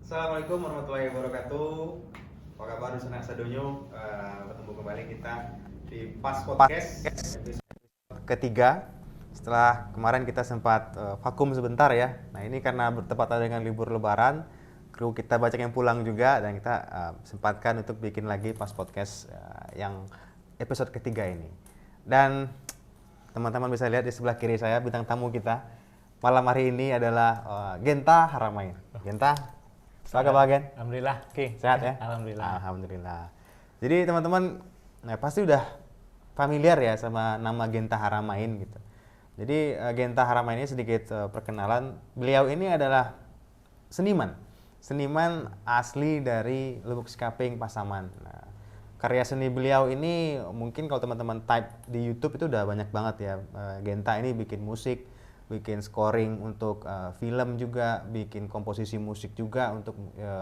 Assalamualaikum warahmatullahi wabarakatuh. Apa kabar Sana Sadonyo? Ketemu kembali kita di Pas Podcast episode ketiga. Setelah kemarin kita sempat vakum sebentar ya. Nah ini karena bertepatan dengan libur Lebaran, kru kita banyak yang pulang juga dan kita sempatkan untuk bikin lagi Pas Podcast yang episode ketiga ini. Dan teman-teman bisa lihat di sebelah kiri saya bintang tamu kita malam hari ini adalah Genta Haramain. Genta, apa kabar Gen? Alhamdulillah, Ki. Sehat ya? Alhamdulillah. Alhamdulillah. Jadi teman-teman pasti udah familiar ya sama nama Genta Haramain gitu. Jadi Genta Haramain ini sedikit perkenalan. Beliau ini adalah seniman asli dari Lubuk Sekaping, Pasaman. Nah, karya seni beliau ini mungkin kalau teman-teman type di YouTube itu udah banyak banget ya. Genta ini bikin musik, bikin scoring untuk film juga, bikin komposisi musik juga untuk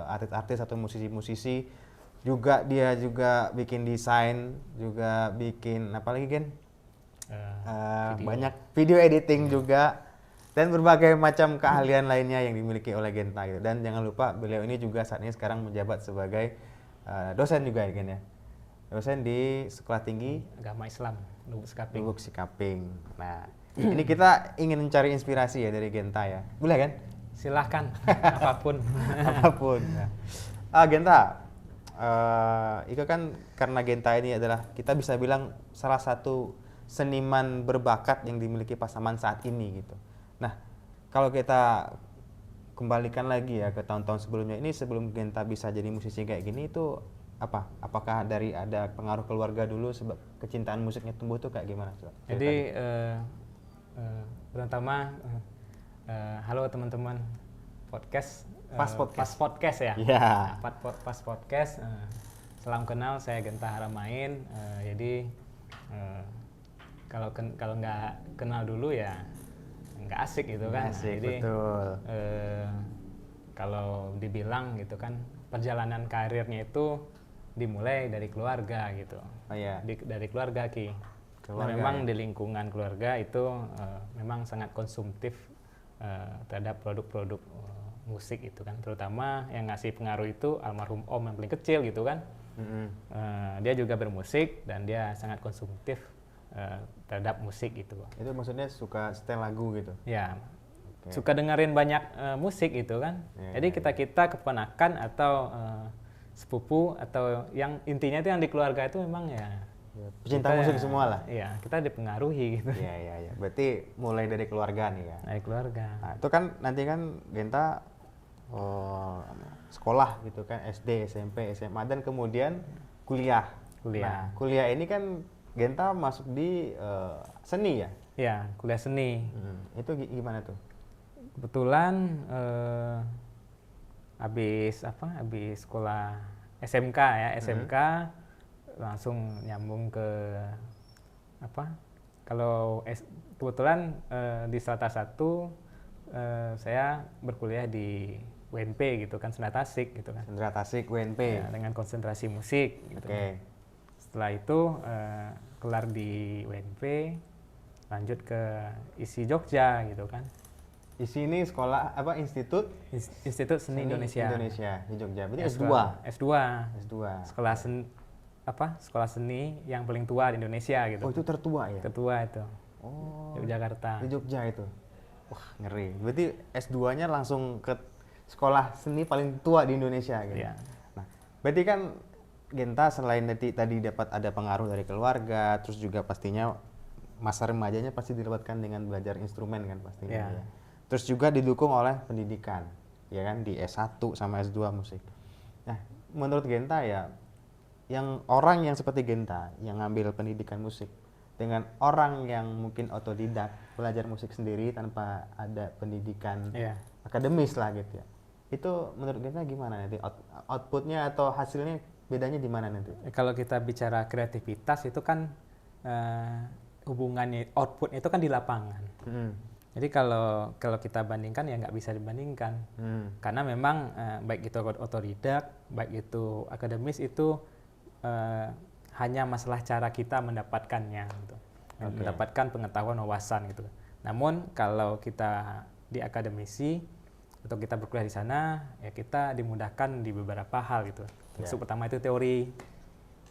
artis-artis atau musisi-musisi. Juga dia juga bikin desain, juga bikin apa lagi Gen? Banyak video editing juga dan berbagai macam keahlian lainnya yang dimiliki oleh Genta gitu. Dan jangan lupa beliau ini juga saat ini sekarang menjabat sebagai dosen juga ya Gen ya. Dosen di Sekolah Tinggi Agama Islam, Lubuk Sekaping. Lubuk Sekaping. Nah, ini kita ingin mencari inspirasi ya dari Genta ya. Boleh kan? Silahkan, apapun. Apapun. Nah. Genta, itu kan karena Genta ini adalah kita bisa bilang salah satu seniman berbakat yang dimiliki Pasaman saat ini gitu. Nah, kalau kita kembalikan lagi ya ke tahun-tahun sebelumnya ini, sebelum Genta bisa jadi musisi kayak gini itu apa? Apakah dari ada pengaruh keluarga dulu sebab kecintaan musiknya tumbuh tuh kayak gimana? Jadi pertama halo teman-teman podcast. Pas Podcast. Pas Podcast ya. Yeah. Pas Podcast. Salam kenal, saya Genta Haramain. Jadi kalau nggak kenal dulu ya nggak asik gitu kan. Asik, jadi betul. Kalau dibilang gitu kan perjalanan karirnya itu dimulai dari keluarga gitu. Oh iya. Dari keluarga Ki. Keluarga, nah, memang ya? di lingkungan keluarga itu memang sangat konsumtif terhadap produk-produk musik itu kan. Terutama yang ngasih pengaruh itu almarhum Om yang paling kecil gitu kan. Dia juga bermusik dan dia sangat konsumtif terhadap musik itu. Itu maksudnya suka setel lagu gitu? Ya. Okay. Suka dengerin banyak musik itu kan. Jadi kita keponakan atau sepupu atau yang intinya itu yang di keluarga itu memang ya pecinta musik semua lah. Iya, kita dipengaruhi gitu. Iya. Berarti mulai dari keluarga nih ya. Dari keluarga. Nah, itu kan nanti kan Genta sekolah gitu kan, SD, SMP, SMA dan kemudian kuliah. Nah, kuliah ini kan Genta masuk di seni ya? Iya, kuliah seni. Itu gimana tuh? Kebetulan habis sekolah SMK ya, SMK langsung nyambung ke kebetulan di Selatan 1 saya berkuliah di UNP gitu kan, Sendra Tasik gitu kan. Sendra Tasik UNP. Ya, dengan konsentrasi musik gitu. Okay. Setelah itu kelar di UNP lanjut ke ISI Jogja gitu kan. ISI ini sekolah apa, institut Seni Indonesia di Jogja. Berarti S2. Sekolah seni yang paling tua di Indonesia gitu. Oh, itu tertua ya? Tertua itu. Oh. Yogyakarta. Di Jogja itu. Wah, ngeri. Berarti S2-nya langsung ke sekolah seni paling tua di Indonesia gitu. Iya. Nah, berarti kan Genta selain tadi dapat ada pengaruh dari keluarga, terus juga pastinya masa remajanya pasti dilibatkan dengan belajar instrumen kan pastinya. Yeah. Ya. Terus juga didukung oleh pendidikan, ya kan, di S1 sama S2 musik. Nah, menurut Genta ya, yang orang yang seperti Genta yang ngambil pendidikan musik dengan orang yang mungkin otodidak belajar musik sendiri tanpa ada pendidikan akademis lah gitu ya. Itu menurut Genta gimana nanti outputnya atau hasilnya bedanya di mana nanti? Kalau kita bicara kreativitas itu kan hubungannya output itu kan di lapangan. Jadi kalau kita bandingkan ya nggak bisa dibandingkan karena memang baik itu otodidak, baik itu akademis itu hanya masalah cara kita mendapatkannya, gitu. Mendapatkan pengetahuan wawasan gitu. Namun kalau kita di akademisi Untuk kita berkuliah di sana, ya kita dimudahkan di beberapa hal gitu. Termasuk Ya. pertama itu teori.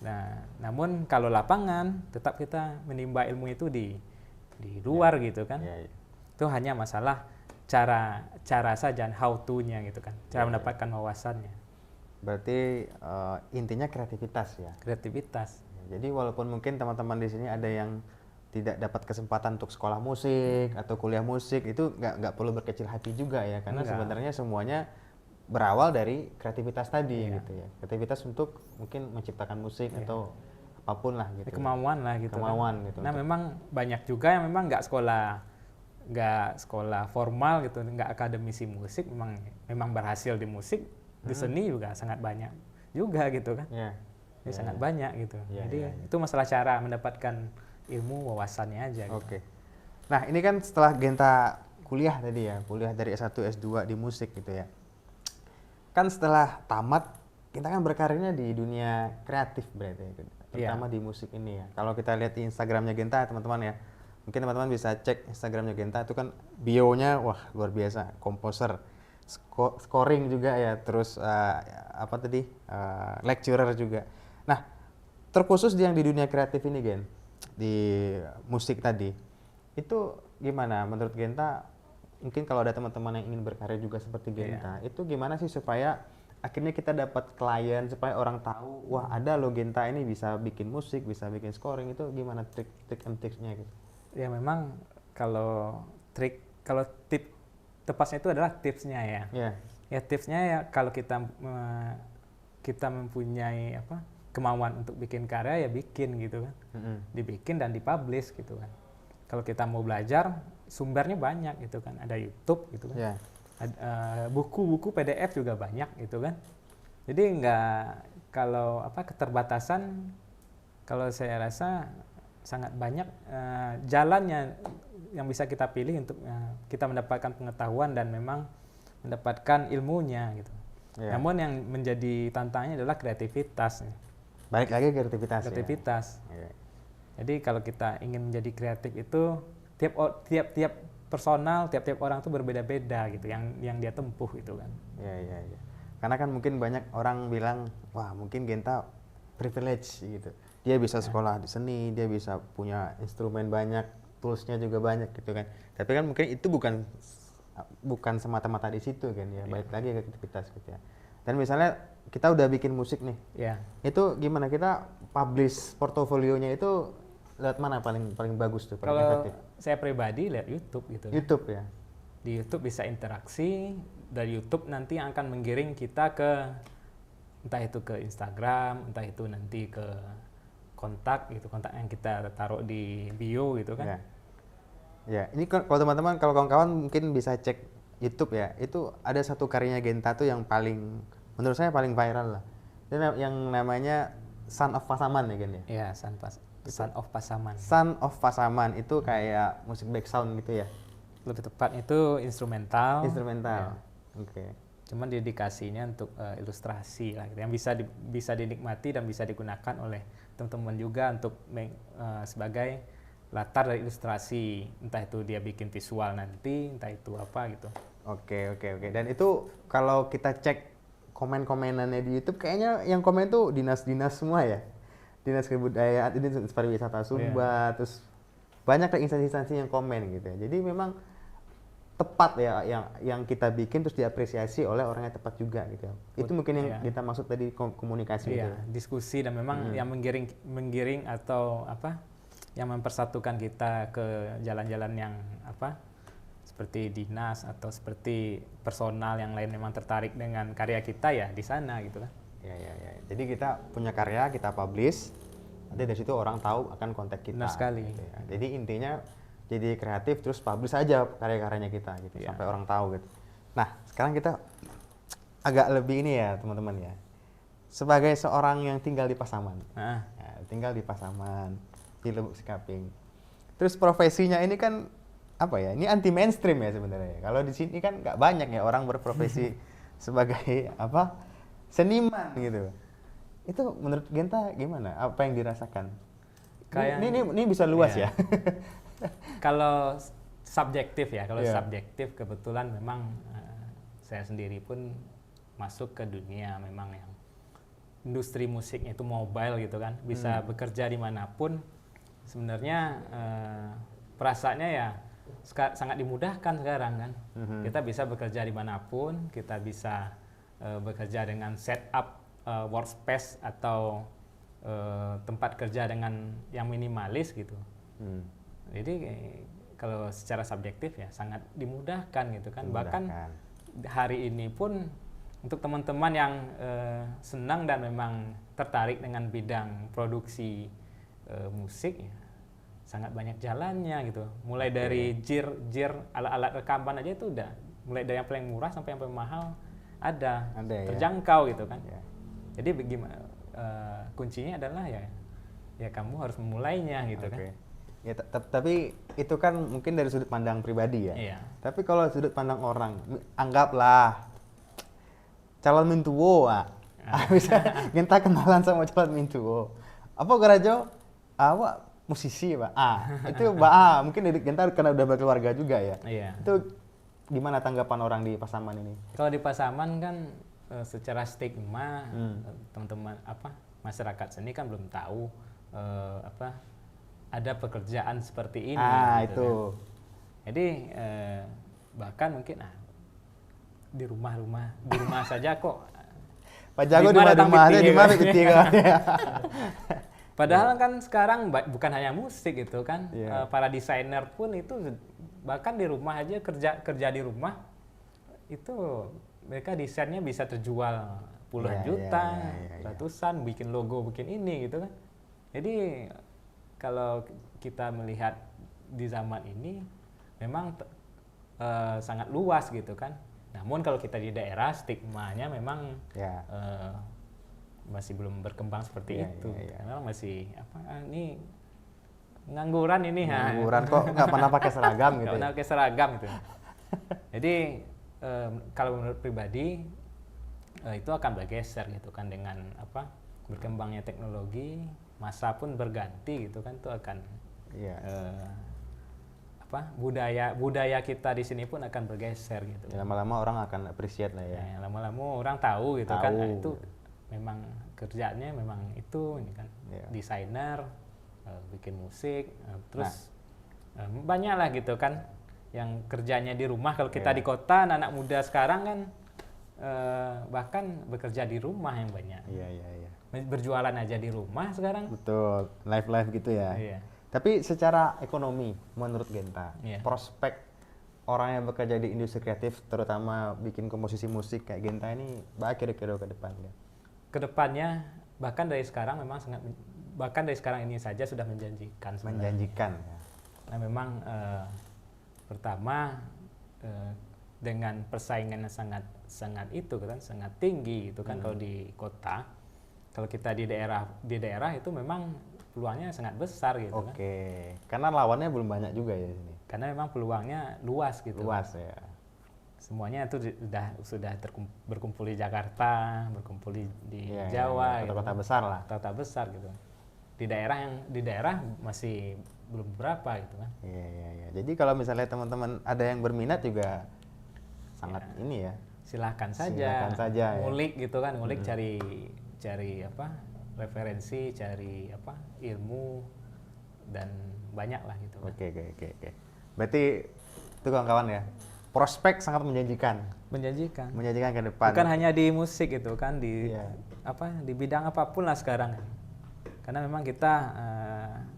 Nah, namun kalau lapangan tetap kita menimba ilmu itu di luar gitu kan. Ya, ya. Itu hanya masalah cara saja, how to-nya gitu kan. Cara Ya, ya. mendapatkan wawasannya, Berarti intinya kreativitas ya. kreativitas. Jadi walaupun mungkin teman-teman di sini ada yang tidak dapat kesempatan untuk sekolah musik atau kuliah musik, itu nggak perlu berkecil hati juga ya, karena Enggak. sebenarnya semuanya berawal dari kreativitas tadi Iya. gitu ya. Kreativitas untuk mungkin menciptakan musik Iya. atau apapun lah gitu. Kemauan lah gitu Kemauan kan. gitu Nah untuk- memang banyak juga yang memang nggak sekolah formal gitu, nggak akademisi musik, memang berhasil di musik, di seni juga sangat banyak juga gitu kan. Ya. Ini Ya, sangat ya. banyak gitu. Ya, Jadi ya, ya. itu masalah cara mendapatkan ilmu wawasannya aja gitu. Oke. Nah, ini kan setelah Genta kuliah tadi ya, kuliah dari S1, S2 di musik gitu ya. Kan setelah tamat, kita kan berkarirnya di dunia kreatif berarti ya, terutama di musik ini ya. Kalau kita lihat di Instagramnya Genta teman-teman ya, mungkin teman-teman bisa cek Instagramnya Genta, itu kan bio-nya wah luar biasa, komposer, scoring juga ya, terus apa tadi, lecturer juga. Nah, terkhusus yang di dunia kreatif ini Gen, di musik tadi, itu gimana menurut Genta? Mungkin kalau ada teman-teman yang ingin berkarya juga seperti Genta, itu gimana sih supaya akhirnya kita dapat klien, supaya orang tahu, wah ada loh Genta ini bisa bikin musik, bisa bikin scoring, itu gimana trik and tips-nya gitu? Ya memang kalau tip tepatnya itu adalah tipsnya ya. Ya, Ya tipsnya ya kalau kita mempunyai kemauan untuk bikin karya ya bikin gitu kan. Dibikin dan dipublish gitu kan. Kalau kita mau belajar sumbernya banyak gitu kan. Ada YouTube gitu kan. ya, Buku-buku PDF juga banyak gitu kan. Jadi kalau keterbatasan, kalau saya rasa sangat banyak jalannya yang bisa kita pilih untuk kita mendapatkan pengetahuan dan memang mendapatkan ilmunya gitu. ya. Namun yang menjadi tantangannya adalah kreativitas. Balik lagi ke kreativitas. Kreativitas. Ya. Jadi kalau kita ingin menjadi kreatif itu tiap personal, tiap orang tuh berbeda-beda gitu yang dia tempuh gitu kan. Ya, ya, ya. Karena kan mungkin banyak orang bilang, wah mungkin Genta privilege gitu. Dia bisa sekolah di seni, dia bisa punya instrumen banyak, toolsnya juga banyak gitu kan. Tapi kan mungkin itu bukan semata-mata di situ kan ya. Balik lagi ke kreativitas gitu ya. Dan misalnya kita udah bikin musik nih, Ya. itu gimana kita publish portofolionya itu lewat mana paling bagus tuh, paling Kalau efektif? saya pribadi lihat YouTube gitu. YouTube ya. Di YouTube bisa interaksi, dari YouTube nanti yang akan menggiring kita ke entah itu ke Instagram, entah itu nanti ke kontak yang kita taruh di bio gitu kan. Ya. Ya, ini kalau teman-teman, kalau kawan-kawan mungkin bisa cek YouTube ya. Itu ada satu karyanya Genta tuh yang menurut saya paling viral lah. Itu yang namanya Son of Pasaman ya Gen ya. Ya, Son of Pasaman. Son of Pasaman itu kayak musik back sound gitu ya. Lebih tepat itu instrumental. Instrumental. Ya. Oke. Cuman dedikasinya untuk ilustrasi lah, gitu, yang bisa dinikmati dan bisa digunakan oleh teman-teman juga untuk sebagai latar dari ilustrasi, entah itu dia bikin visual nanti, entah itu apa gitu. Oke. Dan itu kalau kita cek komen-komenannya di YouTube, kayaknya yang komen tuh dinas-dinas semua ya. Dinas Kebudayaan, ini pariwisata Sumba, terus banyak instansi-instansi yang komen gitu ya. Jadi memang tepat ya yang kita bikin terus diapresiasi oleh orang yang tepat juga gitu ya. Itu mungkin yang kita maksud tadi komunikasi gitu ya. Diskusi dan memang yang menggiring atau yang mempersatukan kita ke jalan-jalan yang seperti dinas atau seperti personal yang lain memang tertarik dengan karya kita ya di sana gitu kan. Ya. Jadi kita punya karya, kita publish, nanti dari situ orang tahu akan kontak kita. Benar sekali. Gitu ya. Jadi intinya jadi kreatif terus publish aja karya-karyanya kita gitu sampai orang tahu gitu. Nah, sekarang kita agak lebih ini ya teman-teman ya. Sebagai seorang yang tinggal di Pasaman. Ya, tinggal di Pasaman, di Lubuk Sekaping. Terus profesinya ini kan apa ya? Ini anti mainstream ya sebenarnya. Kalau di sini kan nggak banyak ya orang berprofesi sebagai seniman gitu. Itu menurut Genta gimana? Apa yang dirasakan? Ini bisa luas ya. Kalau subjektif ya, subjektif kebetulan memang saya sendiri pun masuk ke dunia memang yang industri musiknya itu mobile gitu kan, bisa bekerja dimanapun. Sebenarnya perasaannya ya sangat dimudahkan sekarang kan. Kita bisa bekerja dimanapun, kita bisa bekerja dengan setup workspace atau tempat kerja dengan yang minimalis gitu. Jadi kalau secara subjektif ya sangat dimudahkan gitu kan. Bahkan hari ini pun untuk teman-teman yang senang dan memang tertarik dengan bidang produksi musik ya, sangat banyak jalannya gitu. Mulai dari jir alat-alat rekaman aja itu udah mulai dari yang paling murah sampai yang paling mahal ada terjangkau gitu kan. Jadi bagaimana kuncinya adalah ya kamu harus memulainya gitu kan. Ya, tapi itu kan mungkin dari sudut pandang pribadi ya. Iya. Tapi kalau sudut pandang orang, anggaplah calon mintuwo, bisa kita kenalan sama calon mintuwo. Apa garajo? Awak musisi, Pak. Itu Mbak mungkin Genta karena udah berkeluarga juga ya. Iya. Itu gimana tanggapan orang di Pasaman ini? Kalau di Pasaman kan secara stigma teman-teman masyarakat seni kan belum tahu ada pekerjaan seperti ini. Gitu itu. Kan. Jadi bahkan mungkin di rumah saja kok. Pak Jago di rumah aja di mana ketiga. Padahal kan sekarang bukan hanya musik gitu kan, para desainer pun itu bahkan di rumah aja kerja di rumah itu mereka desainnya bisa terjual puluhan juta, ratusan, bikin logo, bikin ini gitu kan. Jadi kalau kita melihat di zaman ini memang sangat luas gitu kan. Namun kalau kita di daerah stigmanya memang masih belum berkembang seperti itu. Karena masih ini ngangguran ini. Ngangguran kok nggak pernah pakai seragam gitu. Nggak pernah pakai seragam gitu. Jadi kalau menurut pribadi itu akan bergeser gitu kan dengan berkembangnya teknologi, masa pun berganti gitu kan, itu akan budaya kita di sini pun akan bergeser gitu. Lama-lama orang akan appreciate lah ya. Lama-lama orang tahu gitu kan. Itu memang kerjaannya memang itu ini kan. Desainer, bikin musik, terus banyak lah gitu kan yang kerjanya di rumah. Kalau kita di kota, anak muda sekarang kan bahkan bekerja di rumah yang banyak. Berjualan aja di rumah sekarang. Betul, live gitu ya. Tapi secara ekonomi, menurut Genta, prospek orang yang bekerja di industri kreatif, terutama bikin komposisi musik kayak Genta ini, kira-kira ke depannya? Kedepannya, bahkan dari sekarang ini saja sudah menjanjikan. Menjanjikan. Ya. Nah memang pertama dengan persaingan yang sangat tinggi gitu kan kalau di kota. Kalau kita di daerah itu memang peluangnya sangat besar gitu kan. Karena lawannya belum banyak juga ya di sini. Karena memang peluangnya luas gitu. Luas ya. Semuanya itu sudah berkumpul di Jakarta, berkumpul di Jawa, kota-kota besar lah. Kota besar gitu. Di daerah masih belum berapa gitu kan. Jadi kalau misalnya teman-teman ada yang berminat juga sangat ini ya. Silahkan saja. Ngulik gitu kan, ngulik cari referensi, cari ilmu dan banyak lah gitu. Oke. Berarti itu kawan-kawan ya. Prospek sangat menjanjikan ke depan. Bukan hanya di musik gitu kan, di bidang apapun lah sekarang. Karena memang kita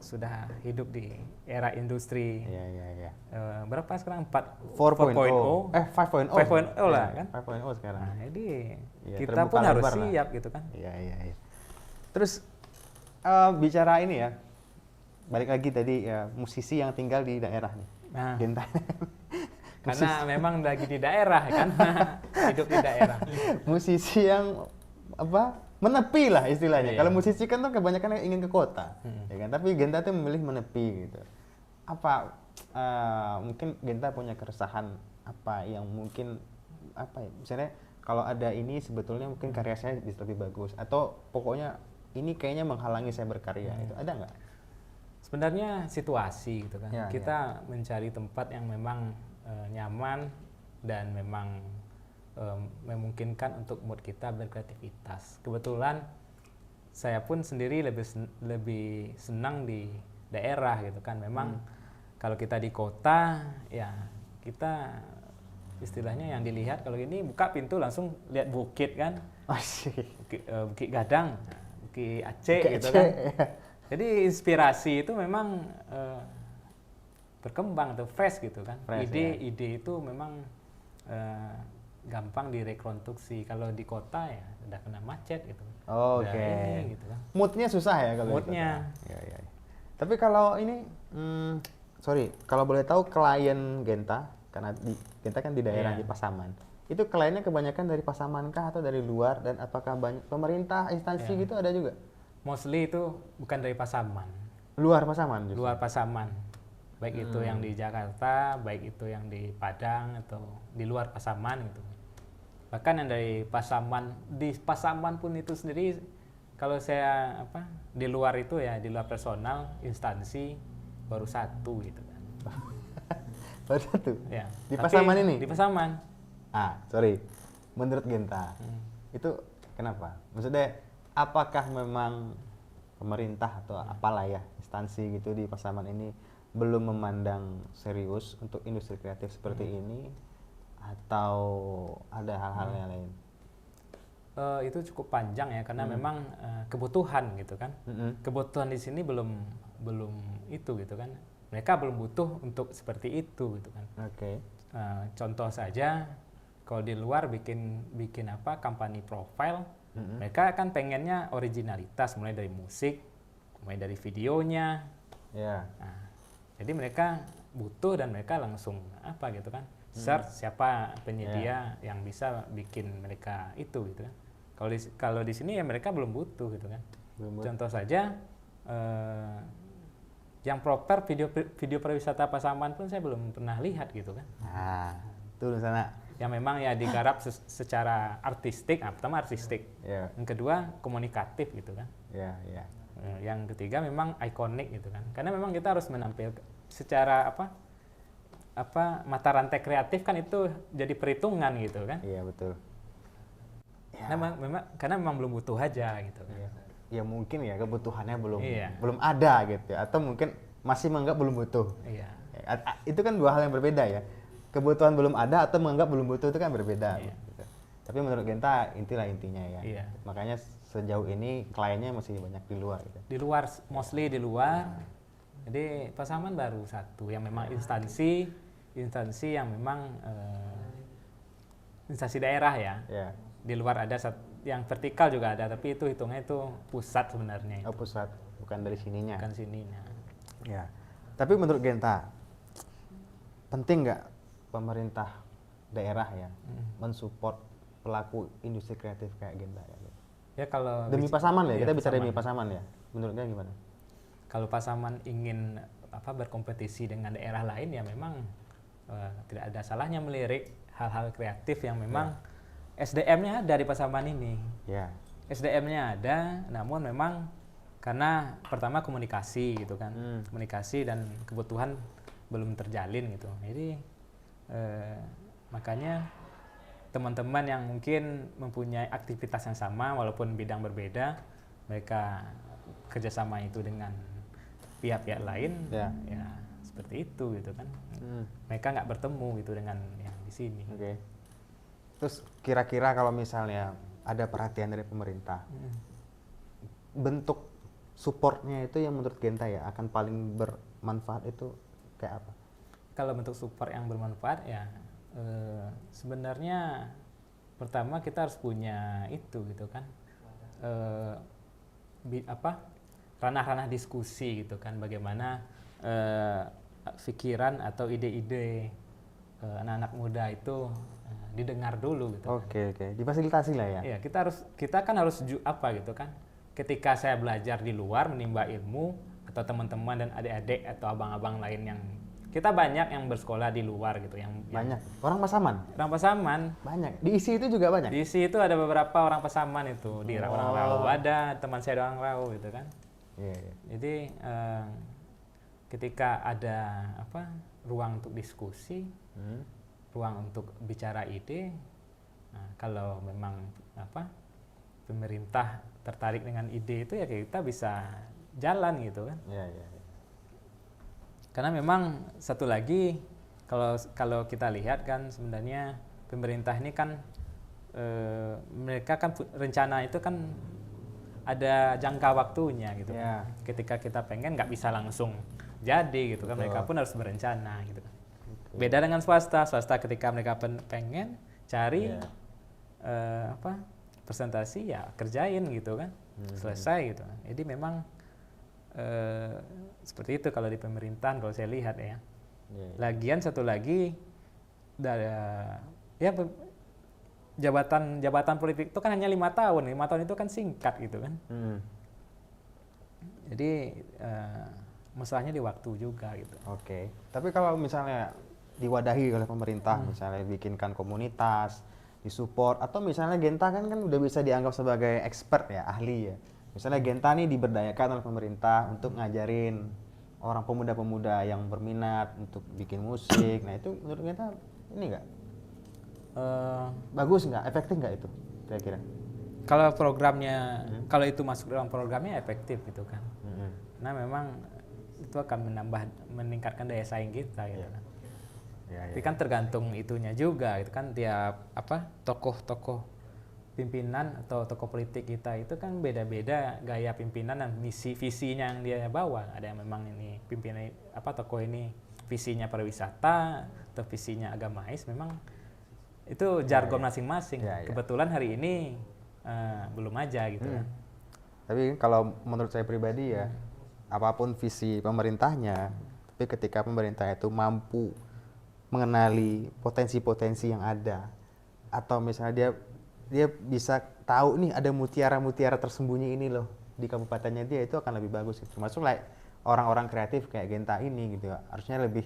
sudah hidup di era industri. Berapa sekarang? 4.0. 5.0 lah kan. 5.0 sekarang. Nah, jadi kita pun harus siap gitu kan. Terus bicara ini ya, balik lagi tadi ya, musisi yang tinggal di daerah nih. Genta. Karena memang lagi di daerah kan, hidup di daerah. Musisi yang menepi lah istilahnya. Kalau musisi kan tuh kebanyakan ingin ke kota, ya kan. Tapi Genta tuh memilih menepi gitu. Mungkin Genta punya keresahan yang mungkin misalnya kalau ada ini sebetulnya mungkin karya saya bisa lebih bagus, atau pokoknya ini kayaknya menghalangi saya berkarya, itu ada nggak? Sebenarnya situasi gitu kan. Kita mencari tempat yang memang nyaman dan memang memungkinkan untuk mood kita berkreativitas. Kebetulan saya pun sendiri lebih senang di daerah gitu kan. Memang kalau kita di kota ya kita istilahnya yang dilihat kalau ini buka pintu langsung lihat bukit kan. Bukit Gadang, Bukit Aceh gitu kan. Jadi inspirasi itu memang berkembang atau fresh gitu kan. Ide itu memang gampang direkonstruksi. Kalau di kota ya udah kena macet gitu. Oke. Gitu kan. Moodnya susah ya kalau moodnya. Ya. Tapi kalau ini, kalau boleh tahu klien Genta, karena Genta kan di daerah di Pasaman, itu kliennya kebanyakan dari Pasaman kah atau dari luar, dan apakah banyak pemerintah, instansi gitu ada juga? Mostly itu bukan dari Pasaman. Luar Pasaman justru? Luar Pasaman. Baik itu yang di Jakarta, baik itu yang di Padang atau di luar Pasaman gitu. Bahkan yang dari Pasaman, di Pasaman pun itu sendiri kalau saya di luar itu ya, di luar personal instansi baru satu gitu kan. Baru satu? Ya. Di Pasaman ini? Di Pasaman. Menurut Genta itu kenapa? Maksudnya apakah memang pemerintah atau apalah ya instansi gitu di Pasaman ini belum memandang serius untuk industri kreatif seperti ini, atau ada hal-hal yang lain? Itu cukup panjang ya karena memang kebutuhan gitu kan. Kebutuhan di sini belum itu gitu kan. Mereka belum butuh untuk seperti itu gitu kan. Contoh saja kalau di luar bikin company profile, mereka kan pengennya originalitas, mulai dari musik, mulai dari videonya. Nah, jadi mereka butuh dan mereka langsung gitu kan, search siapa penyedia yang bisa bikin mereka itu gitu kan. Kalau di sini ya mereka belum butuh gitu kan. Contoh saja yang proper video pariwisata Pasaman pun saya belum pernah lihat gitu kan. Itu di sana. Yang memang ya digarap secara artistik, pertama artistik, yang kedua komunikatif gitu kan. Yang ketiga memang ikonik gitu kan. Karena memang kita harus menampilkan secara mata rantai kreatif kan itu jadi perhitungan gitu kan. Iya betul. Karena memang belum butuh aja gitu kan. Ya mungkin ya kebutuhannya belum ada gitu ya, atau mungkin masih menganggap belum butuh. Itu kan dua hal yang berbeda ya. Kebutuhan belum ada atau menganggap belum butuh itu kan berbeda. Gitu. Tapi menurut Genta intinya ya. Makanya sejauh ini kliennya masih banyak di luar gitu. Di luar, mostly di luar. Jadi Pasaman baru satu yang memang instansi yang memang instansi daerah ya. Di luar ada yang vertikal juga ada, tapi itu hitungnya itu pusat sebenarnya. Pusat, bukan dari sininya. Bukan sininya. Ya. Tapi menurut Genta, penting nggak pemerintah daerah ya mensupport pelaku industri kreatif kayak Genta ya? Ya kalau demi Pasaman ya, kita bicara demi Pasaman ya. Menurutnya gimana? Kalau Pasaman ingin berkompetisi dengan daerah lain ya memang tidak ada salahnya melirik hal-hal kreatif yang memang SDM-nya ada di Pasaman ini. SDM-nya ada, namun memang karena pertama komunikasi gitu kan, komunikasi dan kebutuhan belum terjalin gitu. Jadi makanya teman-teman yang mungkin mempunyai aktivitas yang sama walaupun bidang berbeda, mereka kerjasama itu dengan pihak-pihak lain, ya seperti itu gitu kan. Mereka nggak bertemu gitu dengan yang di sini. Terus kira-kira kalau misalnya ada perhatian dari pemerintah, bentuk supportnya itu yang menurut Genta ya akan paling bermanfaat itu kayak apa? Kalau bentuk support yang bermanfaat ya sebenarnya pertama kita harus punya itu gitu kan, ranah-ranah diskusi gitu kan, bagaimana pikiran atau ide-ide anak-anak muda itu didengar dulu gitu. Difasilitasi lah ya. Iya, kita kan harus gitu kan. Ketika saya belajar di luar menimba ilmu, atau teman-teman dan adik-adik atau abang-abang lain yang kita banyak yang bersekolah di luar gitu, yang orang Pasaman banyak, di ISI itu juga banyak. Di ISI itu ada beberapa orang Pasaman itu, di orang Rau ada, teman saya orang Rau gitu kan. Jadi ketika ada ruang untuk diskusi, ruang untuk bicara ide, Nah, kalau memang apa pemerintah tertarik dengan ide itu ya kita bisa jalan gitu kan. Iya, iya, iya. Karena memang satu lagi kalau kita lihat kan sebenarnya pemerintah ini kan mereka kan rencana itu kan ada jangka waktunya gitu Ya. kan. Ketika kita pengen nggak bisa langsung jadi gitu kan, Betul. mereka pun harus berencana gitu kan. Beda dengan swasta ketika mereka pengen cari Ya. presentasi ya kerjain gitu kan, selesai gitu kan. Jadi memang seperti itu kalau di pemerintahan kalau saya lihat ya. Ya. Lagian satu lagi ya jabatan politik itu kan hanya 5 tahun. 5 tahun itu kan singkat gitu kan. Jadi masalahnya di waktu juga gitu. Oke. Tapi kalau misalnya diwadahi oleh pemerintah, misalnya bikinkan komunitas, disupport, atau misalnya Genta kan udah bisa dianggap sebagai expert ya, ahli ya. Misalnya Genta nih diberdayakan oleh pemerintah untuk ngajarin orang pemuda-pemuda yang berminat untuk bikin musik. Nah itu menurut Genta ini nggak? Bagus nggak? Efektif nggak itu kira-kira? Kalau programnya, kalau itu masuk dalam programnya efektif gitu kan. Nah memang itu akan meningkatkan daya saing kita gitu kan. Tapi kan tergantung itunya juga gitu kan, tiap tokoh-tokoh pimpinan atau tokoh politik kita itu kan beda-beda gaya pimpinan dan visinya yang dia bawa. Ada yang memang ini pimpinan tokoh ini visinya pariwisata atau visinya agamais, memang itu jargon masing-masing. Kebetulan hari ini belum aja gitu kan. Tapi kalau menurut saya pribadi ya, apapun visi pemerintahnya, tapi ketika pemerintah itu mampu mengenali potensi-potensi yang ada, atau misalnya dia bisa tahu nih ada mutiara-mutiara tersembunyi ini loh di kabupatennya dia, itu akan lebih bagus. Termasuk orang-orang kreatif kayak Genta ini gitu, harusnya lebih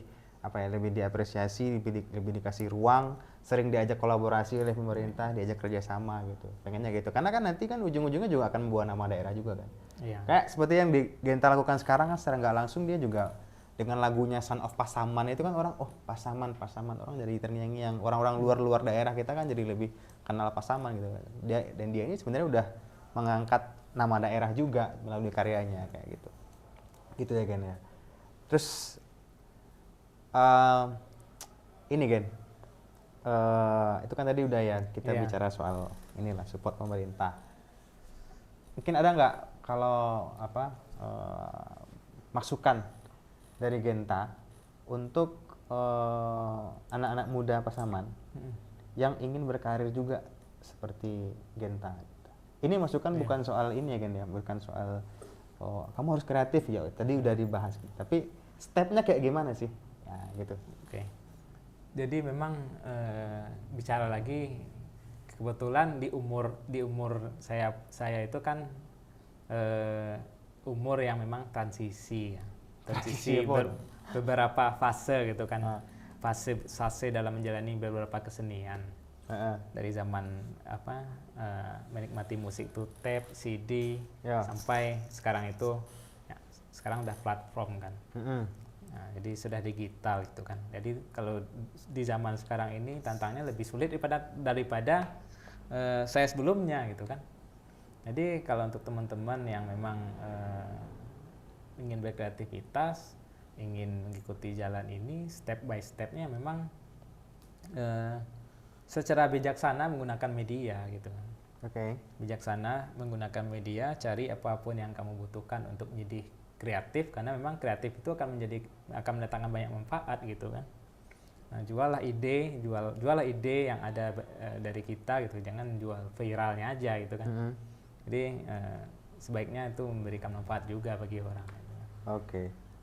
lebih diapresiasi, lebih dikasih ruang, sering diajak kolaborasi oleh pemerintah, diajak kerjasama gitu. Pengennya gitu, karena kan nanti kan ujung-ujungnya juga akan membawa nama daerah juga kan. Iya. Kayak seperti yang Genta lakukan sekarang kan, secara nggak langsung dia juga dengan lagunya Son of Pasaman itu kan orang, oh Pasaman, orang jadi terngiang-ngiang, orang-orang luar daerah kita kan jadi lebih kenal Pasaman gitu. Dia ini sebenarnya udah mengangkat nama daerah juga melalui karyanya kayak gitu. Gitu ya Gen ya. Terus ini Gen, itu kan tadi udah ya kita bicara soal inilah support pemerintah. Mungkin ada nggak kalau masukan dari Genta untuk anak-anak muda Pasaman yang ingin berkarir juga seperti Genta? Ini masukan bukan soal ini ya Gen ya, bukan soal kamu harus kreatif ya, tadi udah dibahas. Tapi stepnya kayak gimana sih? Ya gitu. Oke. Jadi memang bicara lagi, kebetulan di umur saya itu kan umur yang memang transisi beberapa fase gitu kan. Fase dalam menjalani beberapa kesenian. Dari zaman menikmati musik itu tape, CD, sampai sekarang itu sekarang udah platform kan. Nah, jadi sudah digital gitu kan. Jadi kalau di zaman sekarang ini tantangannya lebih sulit daripada saya sebelumnya gitu kan. Jadi kalau untuk teman-teman yang memang ingin berkreativitas, ingin mengikuti jalan ini, step by stepnya memang secara bijaksana menggunakan media gitu kan. Bijaksana menggunakan media, cari apapun yang kamu butuhkan untuk menjadi kreatif, karena memang kreatif itu akan mendatangkan banyak manfaat gitu kan. Nah, jualah ide yang ada dari kita gitu, jangan jual viralnya aja gitu kan. Jadi sebaiknya itu memberikan manfaat juga bagi orang.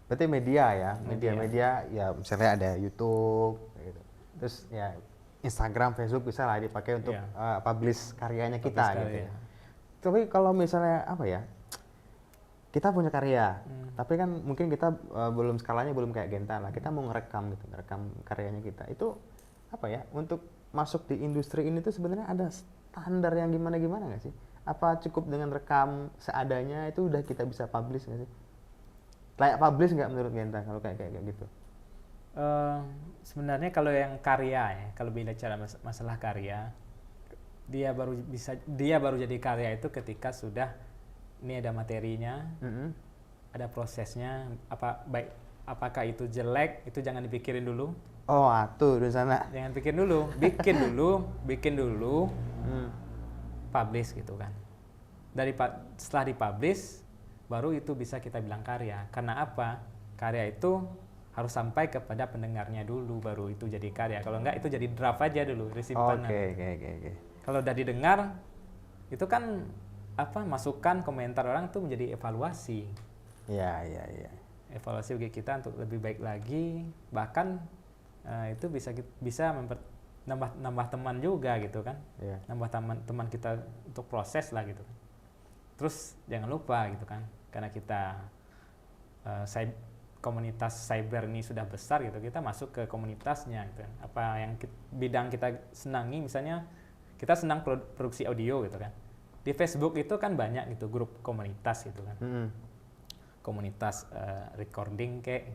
Berarti media ya, media ya, misalnya ada YouTube gitu. Terus ya Instagram, Facebook bisa lah dipakai untuk publish karyanya kita gitu ya. Tapi kalau misalnya kita punya karya, tapi kan mungkin kita skalanya belum kayak Genta lah. Kita mau ngerekam karyanya kita. Itu untuk masuk di industri ini tuh sebenarnya ada standar yang gimana nggak sih? Apa cukup dengan rekam seadanya itu udah kita bisa publish nggak sih? Layak publish nggak menurut Genta kalau kayak gitu? Sebenarnya kalau yang karya ya, kalau bicara masalah karya, dia baru jadi karya itu ketika sudah ini ada materinya, ada prosesnya, apakah itu jelek itu jangan dipikirin dulu. Oh, atuh di sana. Jangan pikirin dulu, bikin dulu, publish gitu kan. Setelah dipublish baru itu bisa kita bilang karya. Karena apa? Karya itu harus sampai kepada pendengarnya dulu baru itu jadi karya. Kalau enggak itu jadi draft aja dulu, disimpan. Oke. Kalau udah didengar itu kan masukan komentar orang tuh menjadi evaluasi. Iya. Evaluasi bagi kita untuk lebih baik lagi, bahkan itu bisa nambah teman juga gitu kan. Iya. Nambah teman kita untuk proses lah gitu. Terus jangan lupa gitu kan, karena kita komunitas cyber ini sudah besar gitu, kita masuk ke komunitasnya gitu kan. Apa yang bidang kita senangi, misalnya kita senang produksi audio gitu kan. Di Facebook itu kan banyak gitu grup komunitas gitu kan. Komunitas recording kayak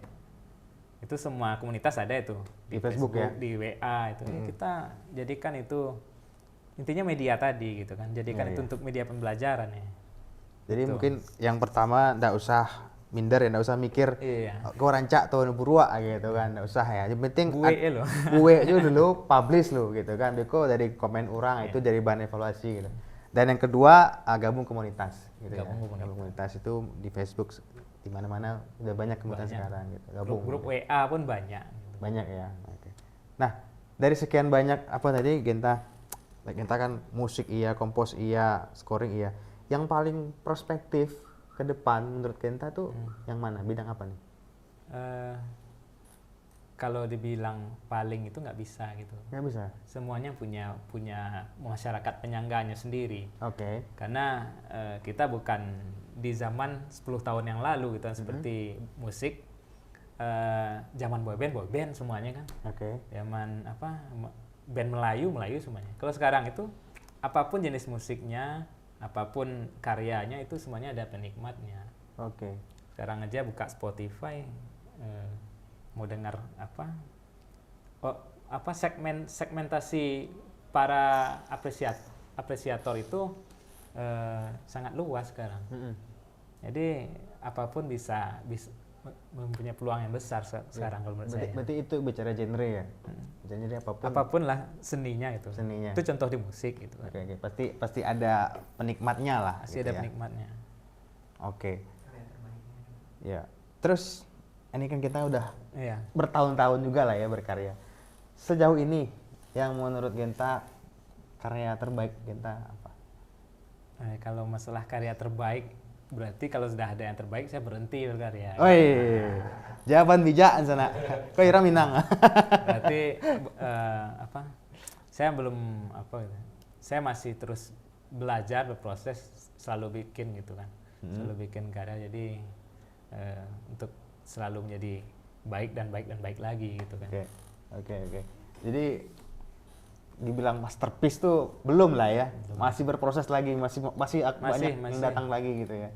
itu, semua komunitas ada itu di Facebook ya, di WA itu. Kita jadikan itu intinya media tadi gitu kan. Jadikan itu untuk media pembelajaran ya. Jadi gitu. mungkin yang pertama nggak usah minder ya, nggak usah mikir gue rancak tuh purwa gitu kan, nggak usah ya. Yang penting gue aja dulu publish lo gitu kan, beko dari komen orang itu jadi bahan evaluasi gitu. Dan yang kedua gabung komunitas gitu. Gabung komunitas itu di Facebook, di mana-mana udah banyak komunitas sekarang gitu. Gabung grup WA pun banyak gitu. Banyak ya. Oke. Nah, dari sekian banyak tadi Genta kan musik iya, kompos iya, scoring iya. Yang paling prospektif ke depan menurut Genta tuh yang mana? Bidang apa nih? Kalau dibilang paling itu nggak bisa gitu. Nggak bisa? Semuanya punya masyarakat penyangganya sendiri. Oke. Karena kita bukan di zaman 10 tahun yang lalu gitu kan, seperti musik zaman boyband semuanya kan. Oke. Zaman band Melayu semuanya. Kalau sekarang itu apapun jenis musiknya, apapun karyanya itu semuanya ada penikmatnya. Oke. Sekarang aja buka Spotify, mau dengar segmentasi para apresiator itu sangat luas sekarang. Jadi apapun bisa mempunyai peluang yang besar sekarang kalau menurut saya. Berarti itu bicara genre ya? Genre apapun lah seninya itu. Itu contoh di musik gitu. Oke. Pasti ada penikmatnya lah. Pasti gitu ada penikmatnya. Oke. Ya. Terus ini kan kita udah bertahun-tahun juga lah ya berkarya. Sejauh ini yang menurut Genta karya terbaik Genta apa? Kalau masalah karya terbaik, berarti kalau sudah ada yang terbaik saya berhenti berkarya. Oi, jawaban bijak sana. Kok Ira Minang? Berarti saya belum saya masih terus belajar, berproses, selalu bikin gitu kan. Selalu bikin karya, jadi untuk selalu menjadi baik dan baik lagi gitu kan. Oke. Jadi dibilang masterpiece tuh belum lah ya, masih berproses lagi, masih banyak yang datang lagi gitu ya.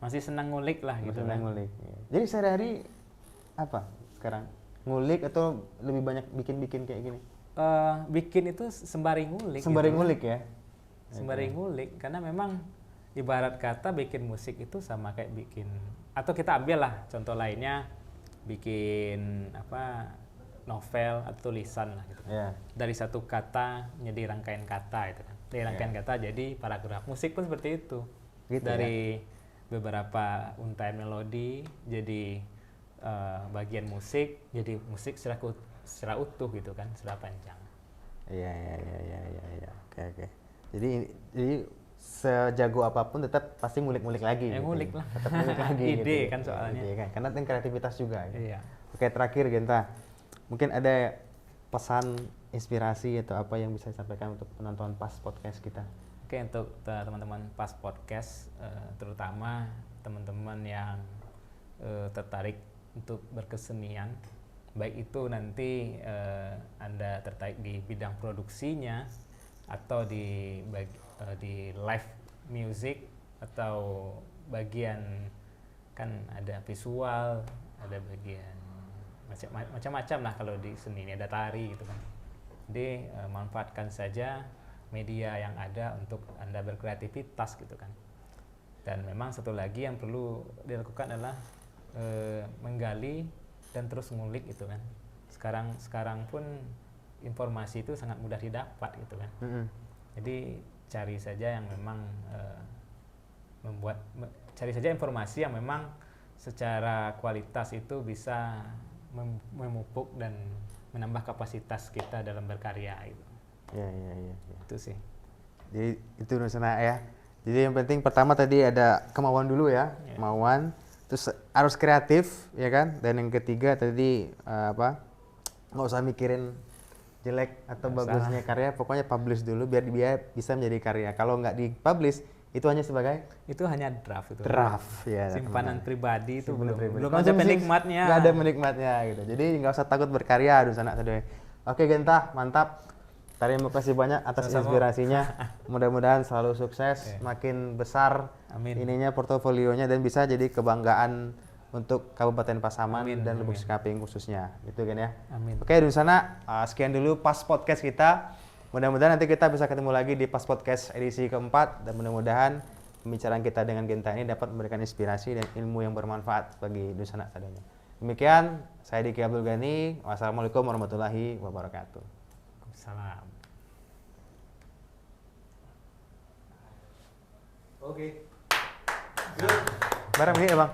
Masih senang ngulik lah gitu. Senang ngulik. Ya. Jadi sehari-hari apa sekarang? Ngulik atau lebih banyak bikin kayak gini? Bikin itu sembari ngulik. Sembari ngulik ya. Sembari ngulik, karena memang ibarat kata bikin musik itu sama kayak bikin, atau kita ambil lah contoh lainnya, bikin novel atau tulisan lah gitu. Dari satu kata menjadi rangkaian kata itu kan. Dari rangkaian kata jadi paragraf. Musik pun seperti itu. Gitu, dari beberapa untaian melodi jadi bagian musik, jadi musik secara utuh gitu kan, secara panjang. Iya. Oke. Jadi sejago apapun tetap pasti ngulik-ngulik lagi. Ngulik lah. Tetap ngulik lagi. Ide kan soalnya. Ide kan. Karena itu kreativitas juga. Gitu. Iya. Oke, terakhir Genta, mungkin ada pesan, inspirasi atau apa yang bisa disampaikan untuk penonton Pas Podcast kita? Oke, untuk teman-teman Pas Podcast, terutama teman-teman yang tertarik untuk berkesenian, baik itu nanti Anda tertarik di bidang produksinya atau di live music atau bagian kan ada visual, ada bagian macam-macam lah kalau di seni ini, ada tari gitu kan. Jadi manfaatkan saja media yang ada untuk Anda berkreativitas gitu kan. Dan memang satu lagi yang perlu dilakukan adalah menggali dan terus ngulik gitu kan. Sekarang pun informasi itu sangat mudah didapat gitu kan. Jadi cari saja yang memang cari saja informasi yang memang secara kualitas itu bisa memupuk dan menambah kapasitas kita dalam berkarya gitu. Ya. Itu sih. Jadi itu Nusana ya. Jadi yang penting pertama tadi ada kemauan dulu ya, kemauan. Terus harus kreatif ya kan. Dan yang ketiga tadi nggak usah mikirin jelek atau bagusnya karya, pokoknya publish dulu biar dia bisa menjadi karya. Kalau nggak dipublish itu hanya sebagai draft itu. Draft ya. Simpanan pribadi itu belum ada Konsumsi penikmatnya. Nggak ada penikmatnya gitu. Jadi nggak usah takut berkarya Nusana tadi. Oke Genta, mantap. Terima kasih banyak atas inspirasinya. Mudah-mudahan selalu sukses, makin besar ininya portofolionya dan bisa jadi kebanggaan untuk Kabupaten Pasaman dan Lubuk Sekaping khususnya. Gitu kan ya. Amin. Oke, Nusana, sekian dulu Pas Podcast kita. Mudah-mudahan nanti kita bisa ketemu lagi di Pas Podcast edisi keempat dan mudah-mudahan pembicaraan kita dengan Genta ini dapat memberikan inspirasi dan ilmu yang bermanfaat bagi Nusana sadanya. Demikian, saya Diki Abdul Ghani. Wassalamualaikum warahmatullahi wabarakatuh. Salam. Oke. Barang ini ya Bang.